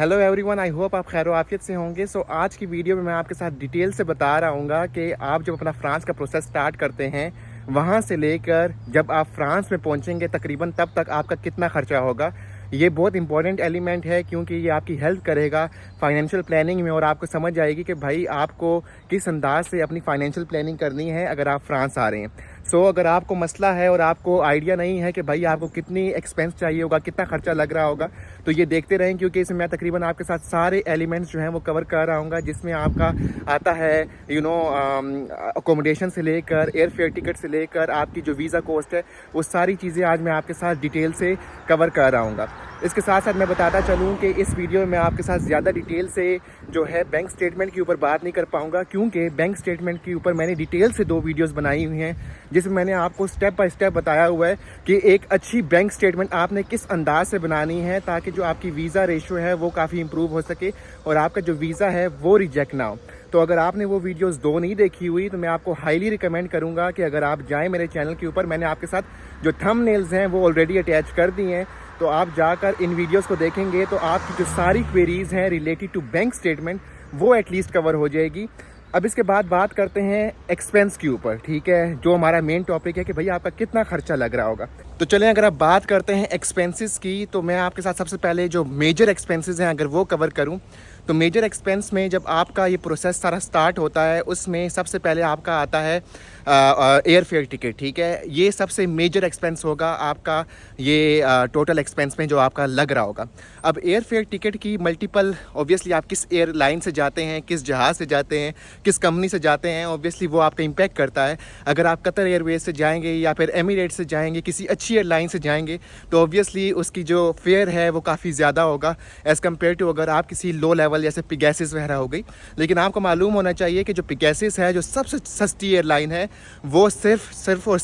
Hello everyone, I hope आप खैर आफियत से होंगे। आज की वीडियो में मैं आपके साथ डिटेल से बता रहा हूँ कि आप जब अपना फ्रांस का प्रोसेस स्टार्ट करते हैं, वहाँ से लेकर जब आप फ्रांस में पहुँचेंगे तकरीबन तब तक आपका कितना खर्चा होगा। ये बहुत इंपॉर्टेंट एलिमेंट है क्योंकि ये आपकी हेल्प करेगा फाइनेंशियल प्लानिंग में और आपको समझ आएगी कि भाई आपको किस अंदाज से अपनी फाइनेंशियल प्लानिंग करनी है अगर आप फ्रांस आ रहे हैं। अगर आपको मसला है और आपको आइडिया नहीं है कि भाई आपको कितनी एक्सपेंस चाहिए होगा, कितना खर्चा लग रहा होगा, तो ये देखते रहें क्योंकि इसमें मैं तकरीबन आपके साथ सारे एलिमेंट्स जो हैं वो कवर कर रहा हूँ, जिसमें आपका आता है अकोमोडेशन से लेकर एयर फेयर टिकट से लेकर आपकी जो वीज़ा कॉस्ट है, वो सारी चीज़ें आज मैं आपके साथ डिटेल से कवर कर रहा हूँ। इसके साथ साथ मैं बताता चलूँ कि इस वीडियो में मैं आपके साथ ज़्यादा डिटेल से जो है बैंक स्टेटमेंट के ऊपर बात नहीं कर पाऊँगा, क्योंकि बैंक स्टेटमेंट के ऊपर मैंने डिटेल से 2 वीडियोस बनाई हुई हैं जिसमें मैंने आपको स्टेप बाय स्टेप बताया हुआ है कि एक अच्छी बैंक स्टेटमेंट आपने किस अंदाज से बनानी है ताकि जो आपकी वीज़ा रेशो है वो काफ़ी इंप्रूव हो सके और आपका जो वीज़ा है वो रिजेक्ट ना हो। तो अगर आपने वो वीडियोस 2 नहीं देखी हुई तो मैं आपको हाईली रिकमेंड करूंगा कि अगर आप जाएं मेरे चैनल के ऊपर, मैंने आपके साथ जो थंबनेल्स हैं वो ऑलरेडी अटैच कर दी हैं, तो आप जाकर इन वीडियोस को देखेंगे तो आपकी जो सारी क्वेरीज हैं रिलेटेड टू बैंक स्टेटमेंट वो एटलीस्ट कवर हो जाएगी। अब इसके बाद बात करते हैं एक्सपेंस के ऊपर, ठीक है, जो हमारा मेन टॉपिक है कि भाई आपका कितना खर्चा लग रहा होगा। तो चलें, अगर आप बात करते हैं एक्सपेंसेस की, तो मैं आपके साथ सबसे पहले जो मेजर एक्सपेंसेस हैं अगर वो कवर करूं, तो मेजर एक्सपेंस में जब आपका ये प्रोसेस सारा स्टार्ट होता है उसमें सबसे पहले आपका आता है एयर फेयर टिकट, ठीक है। ये सबसे मेजर एक्सपेंस होगा आपका, ये टोटल एक्सपेंस में जो आपका लग रहा होगा। अब एयर फेयर टिकट की मल्टीपल, ऑब्वियसली आप किस एयरलाइन से जाते हैं, किस जहाज़ से जाते हैं, किस कंपनी से जाते हैं, ऑब्वियसली वो आपका इम्पैक्ट करता है। अगर आप कतर एयरवेज से जाएंगे या फिर एमिरेट्स से जाएंगे, किसी अच्छी एयरलाइन से जाएंगे, तो ऑब्वियसली उसकी जो फेयर है वो काफ़ी ज़्यादा होगा एज़ कम्पेयर टू अगर आप किसी लो लेवल जैसे पिगैसिस वगैरह हो गई। लेकिन आपको मालूम होना चाहिए कि जो पिगैसिस है, जो सबसे सस्ती एयरलाइन है, वो सिर्फ और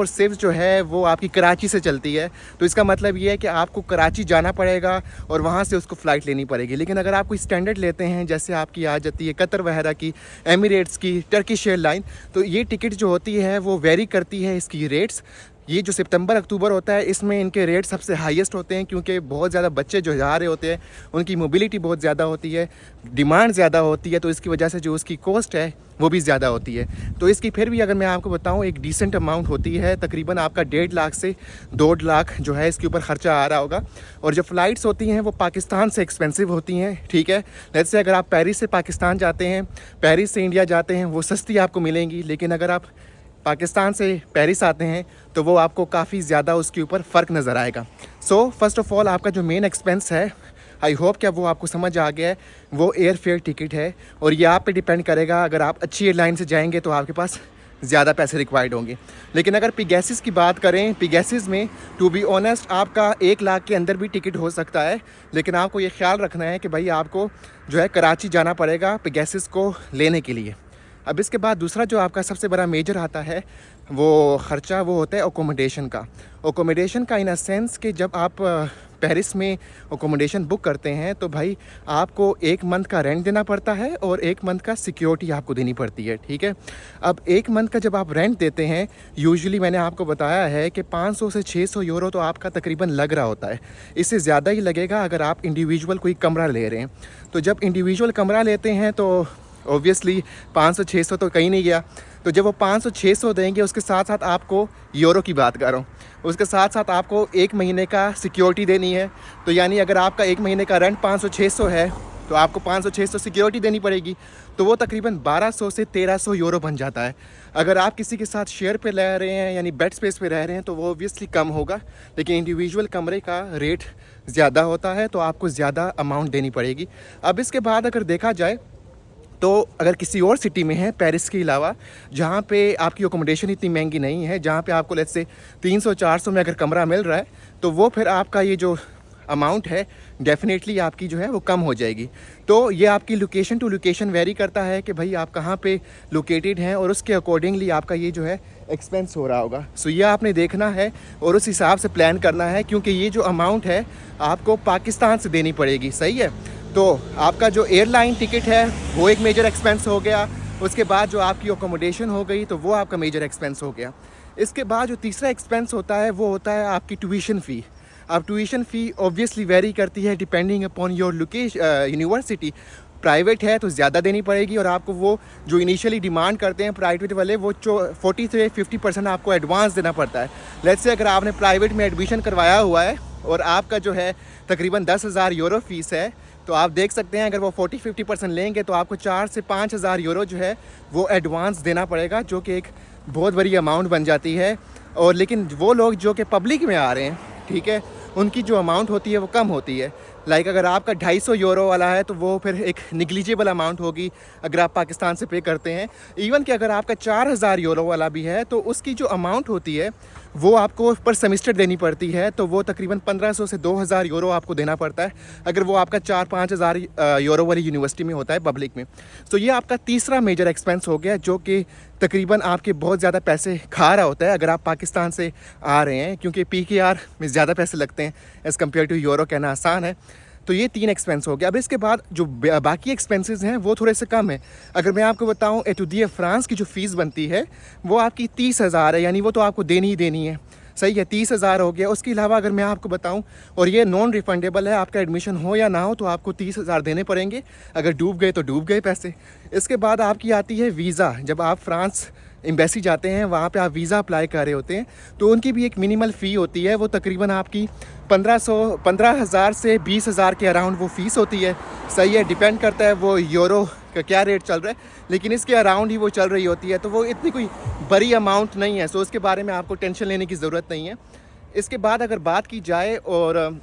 सिर्फ जो है वो आपकी कराची से चलती है। तो इसका मतलब ये है कि आपको कराची जाना पड़ेगा और वहाँ से उसको फ़्लाइट लेनी पड़ेगी। लेकिन अगर आप कोई स्टैंडर्ड लेते हैं, जैसे आपकी आ जाती है कतर वगैरह की, एमिरेट्स की, टर्किश एयरलाइन, तो ये टिकट जो होती है वो वेरी करती है इसकी रेट्स। ये जो सितंबर अक्टूबर होता है इसमें इनके रेट सबसे हाईएस्ट होते हैं क्योंकि बहुत ज़्यादा बच्चे जो जा रहे होते हैं उनकी मोबिलिटी बहुत ज़्यादा होती है, डिमांड ज़्यादा होती है, तो इसकी वजह से जो उसकी कॉस्ट है वो भी ज़्यादा होती है। तो इसकी फिर भी अगर मैं आपको बताऊं एक डिसेंट अमाउंट होती है, तकरीबन आपका 1.5 लाख से 2 लाख जो है इसके ऊपर ख़र्चा आ रहा होगा। और जो फ़्लाइट्स होती हैं वो पाकिस्तान से एक्सपेंसिव होती हैं, ठीक है। लेट्स से अगर आप पेरिस से पाकिस्तान जाते हैं, पेरिस से इंडिया जाते हैं, वो सस्ती आपको मिलेंगी। लेकिन अगर आप पाकिस्तान से पेरिस आते हैं तो वो आपको काफ़ी ज़्यादा उसके ऊपर फ़र्क नज़र आएगा। फर्स्ट ऑफ़ ऑल आपका जो मेन एक्सपेंस है, आई होप कि वो आपको समझ आ गया है, वो एयर फेयर टिकट है। और ये आप पे डिपेंड करेगा, अगर आप अच्छी एयरलाइन से जाएंगे तो आपके पास ज़्यादा पैसे रिक्वायर्ड होंगे। लेकिन अगर पिगैसिस की बात करें, पिगैसिस में टू बी ऑनेस्ट आपका 1 लाख के अंदर भी टिकट हो सकता है। लेकिन आपको ये ख्याल रखना है कि भाई आपको जो है कराची जाना पड़ेगा पिगैसिस को लेने के लिए। अब इसके बाद दूसरा जो आपका सबसे बड़ा मेजर आता है वो ख़र्चा, वो होता है अकोमोडेशन का। अकोमोडेशन का इन अ सेंस कि जब आप पेरिस में अकोमोडेशन बुक करते हैं तो भाई आपको 1 मंथ का रेंट देना पड़ता है और 1 मंथ का सिक्योरिटी आपको देनी पड़ती है, ठीक है। अब 1 मंथ का जब आप रेंट देते हैं, यूजुअली मैंने आपको बताया है कि 500 से 600 यूरो तो आपका तकरीबन लग रहा होता है। इससे ज़्यादा ही लगेगा अगर आप इंडिविजुअल कोई कमरा ले रहे हैं। तो जब इंडिविजुअल कमरा लेते हैं तो ऑब्वियसली 500-600 तो कहीं नहीं गया। तो जब वो 500-600 देंगे, उसके साथ साथ आपको यूरो की बात कर रहा हूँ, उसके साथ साथ आपको 1 महीने का सिक्योरिटी देनी है। तो यानी अगर आपका 1 महीने का रेंट 500-600 है तो आपको 500-600 सिक्योरिटी देनी पड़ेगी। तो वो तकरीबन 1200 से 1300 यूरो बन जाता है। अगर आप किसी के साथ शेयर पे रह रहे हैं, यानी बेड स्पेस पे रह रहे हैं, तो वो ऑब्वियसली कम होगा। लेकिन इंडिविजुअल कमरे का रेट ज़्यादा होता है तो आपको ज़्यादा अमाउंट देनी पड़ेगी। अब इसके बाद अगर देखा जाए तो अगर किसी और सिटी में है पेरिस के अलावा, जहाँ पे आपकी अकोमोडेशन इतनी महंगी नहीं है, जहाँ पे आपको लेट्स से 300-400 में अगर कमरा मिल रहा है, तो वो फिर आपका ये जो अमाउंट है डेफिनेटली आपकी जो है वो कम हो जाएगी। तो ये आपकी लोकेशन टू लोकेशन वेरी करता है कि भाई आप कहाँ पे लोकेटेड हैं और उसके अकॉर्डिंगली आपका ये जो है एक्सपेंस हो रहा होगा। ये आपने देखना है और उस हिसाब से प्लान करना है, क्योंकि ये जो अमाउंट है आपको पाकिस्तान से देनी पड़ेगी, सही है। तो आपका जो एयरलाइन टिकट है वो एक मेजर एक्सपेंस हो गया। उसके बाद जो आपकी अकोमोडेशन हो गई तो वो आपका मेजर एक्सपेंस हो गया। इसके बाद जो तीसरा एक्सपेंस होता है वो होता है आपकी ट्यूशन फ़ी। अब ट्यूशन फ़ी ऑब्वियसली वेरी करती है depending upon your location university. Private है तो ज़्यादा देनी पड़ेगी, और आपको वो जो इनिशियली डिमांड करते हैं प्राइवेट वाले, वो 40 से 50% आपको एडवांस देना पड़ता है। लेट्स से अगर आपने प्राइवेट में एडमिशन करवाया हुआ है और आपका जो है तकरीबन 10,000 यूरो फ़ीस है, तो आप देख सकते हैं अगर वो 40-50% लेंगे तो आपको 4 से 5,000 यूरो जो है वो एडवांस देना पड़ेगा, जो कि एक बहुत बड़ी अमाउंट बन जाती है। और लेकिन वो लोग जो कि पब्लिक में आ रहे हैं, ठीक है, उनकी जो अमाउंट होती है वो कम होती है। लाइक अगर आपका 250 यूरो वाला है तो वो फिर एक निगलिजिबल अमाउंट होगी अगर आप पाकिस्तान से पे करते हैं। इवन कि अगर आपका 4,000 यूरो वाला भी है तो उसकी जो अमाउंट होती है वो आपको पर सेमेस्टर देनी पड़ती है, तो वो तकरीबन 1,500 से 2,000 यूरो आपको देना पड़ता है अगर वो आपका 4-5,000 यूरो वाली यूनिवर्सिटी में होता है पब्लिक में। तो ये आपका तीसरा मेजर एक्सपेंस हो गया, जो कि तकरीबन आपके बहुत ज़्यादा पैसे खा रहा होता है अगर आप पाकिस्तान से आ रहे हैं, क्योंकि PKR में ज़्यादा पैसे लगते हैं एज़ कम्पेयर टू यूरो, कहना आसान है। तो ये 3 एक्सपेंस हो गया। अब इसके बाद जो बाकी एक्सपेंसेस हैं वो थोड़े से कम है। अगर मैं आपको बताऊं, एतुदिया फ्रांस की जो फ़ीस बनती है वो आपकी 30,000 है, यानी वो तो आपको देनी ही देनी है। सही है, 30,000 हो गया। उसके अलावा अगर मैं आपको बताऊं, और ये नॉन रिफंडेबल है, आपका एडमिशन हो या ना हो तो आपको 30,000 देने पड़ेंगे। अगर डूब गए तो डूब गए पैसे। इसके बाद आपकी आती है वीज़ा। जब आप फ्रांस एम्बेसी जाते हैं, वहाँ पे आप वीज़ा अप्लाई कर रहे होते हैं, तो उनकी भी एक मिनिमल फ़ी होती है। वो तकरीबन आपकी 15,000 से 20,000 के अराउंड वो फ़ीस होती है। सही है, डिपेंड करता है वो यूरो का क्या रेट चल रहा है, लेकिन इसके अराउंड ही वो चल रही होती है। तो वो इतनी कोई बड़ी अमाउंट नहीं है, सो उसके बारे में आपको टेंशन लेने की ज़रूरत नहीं है। इसके बाद अगर बात की जाए और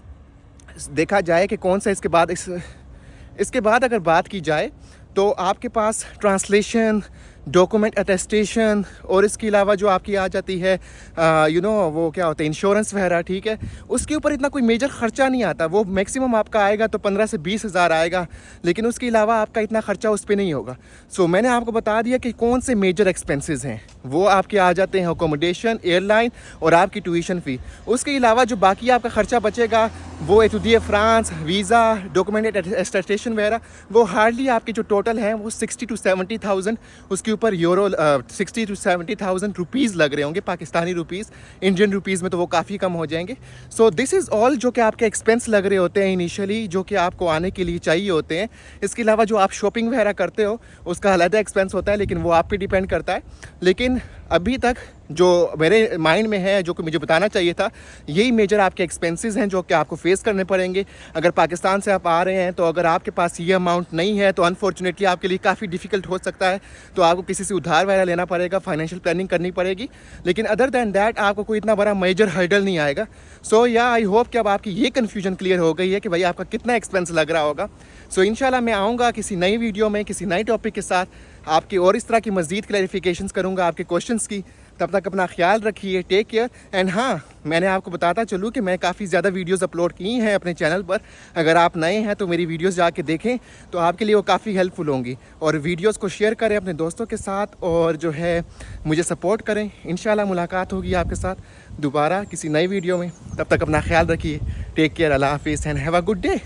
देखा जाए कि कौन सा इसके बाद अगर बात की जाए तो आपके पास ट्रांसलेशन, डॉक्यूमेंट अटेस्टेशन, और इसके अलावा जो आपकी आ जाती है वो क्या होता है, इंश्योरेंस वगैरह, ठीक है, उसके ऊपर इतना कोई मेजर ख़र्चा नहीं आता। वो मैक्सिमम आपका आएगा तो 15 से 20,000 आएगा, लेकिन उसके अलावा आपका इतना ख़र्चा उस पर नहीं होगा। सो मैंने आपको बता दिया कि कौन से मेजर एक्सपेंसेस हैं। वो आपके आ जाते हैं अकोमोडेशन, एयरलाइन और आपकी ट्यूशन फ़ी। उसके अलावा जो बाकी आपका ख़र्चा बचेगा वो एतुदिया फ्रांस, वीज़ा, डॉक्यूमेंट अटेस्टेशन वगैरह, वो हार्डली आपके जो टोटल हैं वो 60 to 70,000, उसके ऊपर यूरो 60 to 70,000 रुपीज़ लग रहे होंगे, पाकिस्तानी रुपीज़। इंडियन रुपीज़ में तो वो काफ़ी कम हो जाएंगे। सो दिस इज़ ऑल जो कि आपके एक्सपेंस लग रहे होते हैं इनिशियली, जो कि आपको आने के लिए चाहिए होते हैं। इसके अलावा जो आप शॉपिंग वगैरह करते हो उसका अलग एक्सपेंस होता है, लेकिन वो आप पे डिपेंड करता है। लेकिन अभी तक जो मेरे माइंड में है, जो कि मुझे बताना चाहिए था, यही मेजर आपके एक्सपेंसेस हैं जो कि आपको फेस करने पड़ेंगे अगर पाकिस्तान से आप आ रहे हैं। तो अगर आपके पास ये अमाउंट नहीं है तो अनफॉर्चुनेटली आपके लिए काफ़ी डिफ़िकल्ट हो सकता है, तो आपको किसी से उधार वगैरह लेना पड़ेगा, फाइनेंशियल प्लानिंग करनी पड़ेगी। लेकिन अदर दैन दैट आपको कोई इतना बड़ा मेजर हर्डल नहीं आएगा। सो या आई होप कि अब आपकी ये कन्फ्यूजन क्लियर हो गई है कि भाई आपका कितना एक्सपेंस लग रहा होगा। सो इंशाल्लाह मैं आऊँगा किसी नई वीडियो में किसी नए टॉपिक के साथ आपकी, और इस तरह की मज़ीद क्लैरिफिकेशंस करूँगा आपके क्वेश्चंस की। तब तक अपना ख्याल रखिए, टेक केयर। एंड हाँ, मैंने आपको बताता चलूँ कि मैं काफ़ी ज़्यादा वीडियोस अपलोड की हैं अपने चैनल पर। अगर आप नए हैं तो मेरी वीडियोस जाके देखें, तो आपके लिए वो काफ़ी हेल्पफुल होंगी। और वीडियोस को शेयर करें अपने दोस्तों के साथ, और जो है मुझे सपोर्ट करें। इंशाल्लाह मुलाकात होगी आपके साथ दोबारा किसी नई वीडियो में। तब तक अपना ख्याल रखिए, टेक केयर, अल्लाह हाफिज़ and have a good day.